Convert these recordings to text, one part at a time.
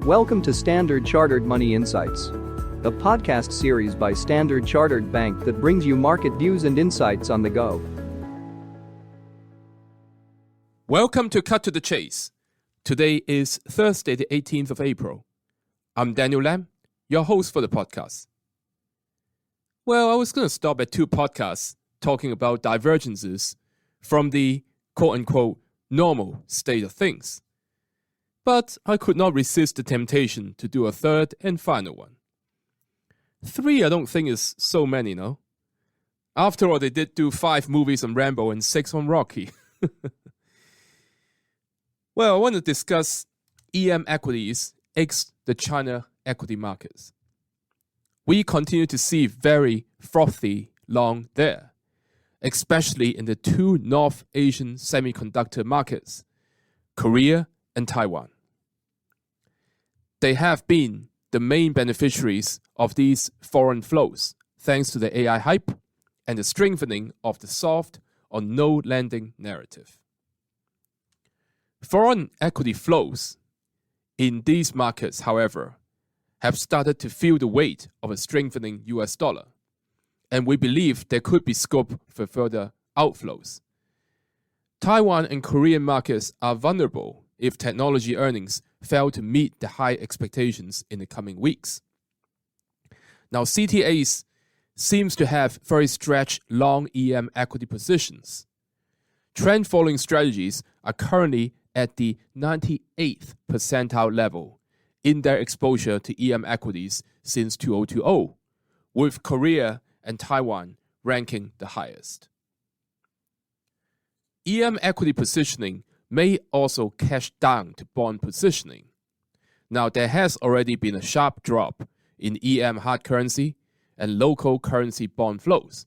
Welcome to Standard Chartered Money Insights, a podcast series by Standard Chartered Bank that brings you market views and insights on the go. Welcome to Cut to the Chase. Today is Thursday, the 18th of April. I'm Daniel Lam, your host for the podcast. Well, I was going to stop at two podcasts talking about divergences from the quote-unquote normal state of things. But I could not resist the temptation to do a third and final one. 3 I don't think is so many, no? After all, they did do 5 movies on Rambo and 6 on Rocky. Well, I want to discuss EM equities x the China equity markets. We continue to see very frothy long there, especially in the 2 North Asian semiconductor markets, Korea and Taiwan. They have been the main beneficiaries of these foreign flows, thanks to the AI hype and the strengthening of the soft or no landing narrative. Foreign equity flows in these markets, however, have started to feel the weight of a strengthening US dollar, and we believe there could be scope for further outflows. Taiwan and Korean markets are vulnerable if technology earnings fail to meet the high expectations in the coming weeks. Now, CTAs seems to have very stretched long EM equity positions. Trend following strategies are currently at the 98th percentile level in their exposure to EM equities since 2020, with Korea and Taiwan ranking the highest. EM equity positioning may also cash down to bond positioning. Now, there has already been a sharp drop in EM hard currency and local currency bond flows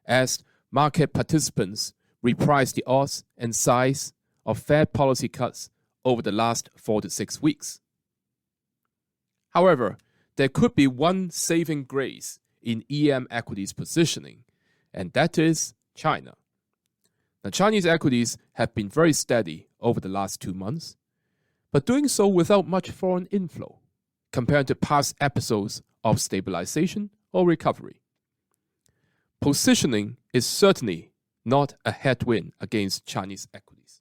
as market participants reprice the odds and size of Fed policy cuts over the last 4 to 6 weeks. However, there could be one saving grace in EM equities positioning, and that is China. Now, Chinese equities have been very steady over the last 2 months, but doing so without much foreign inflow compared to past episodes of stabilization or recovery. Positioning is certainly not a headwind against Chinese equities,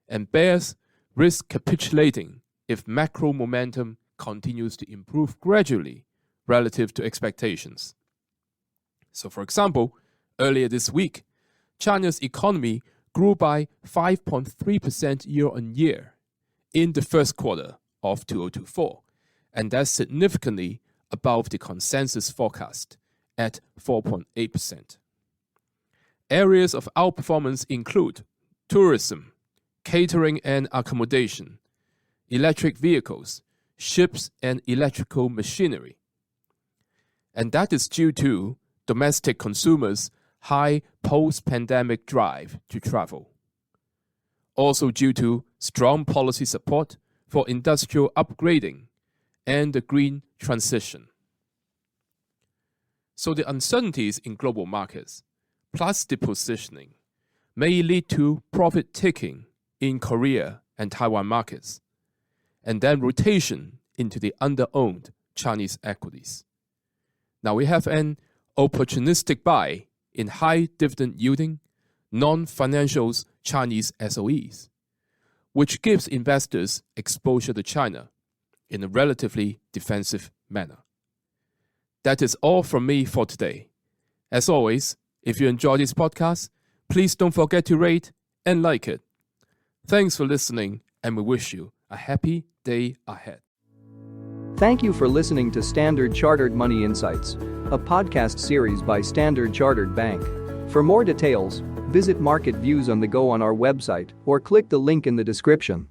and bears risk capitulating if macro momentum continues to improve gradually relative to expectations. So, for example, earlier this week, China's economy grew by 5.3% year-on-year in the first quarter of 2024, and that's significantly above the consensus forecast at 4.8%. Areas of outperformance include tourism, catering and accommodation, electric vehicles, ships and electrical machinery. And that is due to domestic consumers' high post-pandemic drive to travel. Also due to strong policy support for industrial upgrading and the green transition. So the uncertainties in global markets, plus the positioning, may lead to profit taking in Korea and Taiwan markets, and then rotation into the under-owned Chinese equities. Now we have an opportunistic buy in high dividend yielding, non-financials Chinese SOEs, which gives investors exposure to China in a relatively defensive manner. That is all from me for today. As always, if you enjoy this podcast, please don't forget to rate and like it. Thanks for listening, and we wish you a happy day ahead. Thank you for listening to Standard Chartered Money Insights, a podcast series by Standard Chartered Bank. For more details, visit Market Views on the Go on our website or click the link in the description.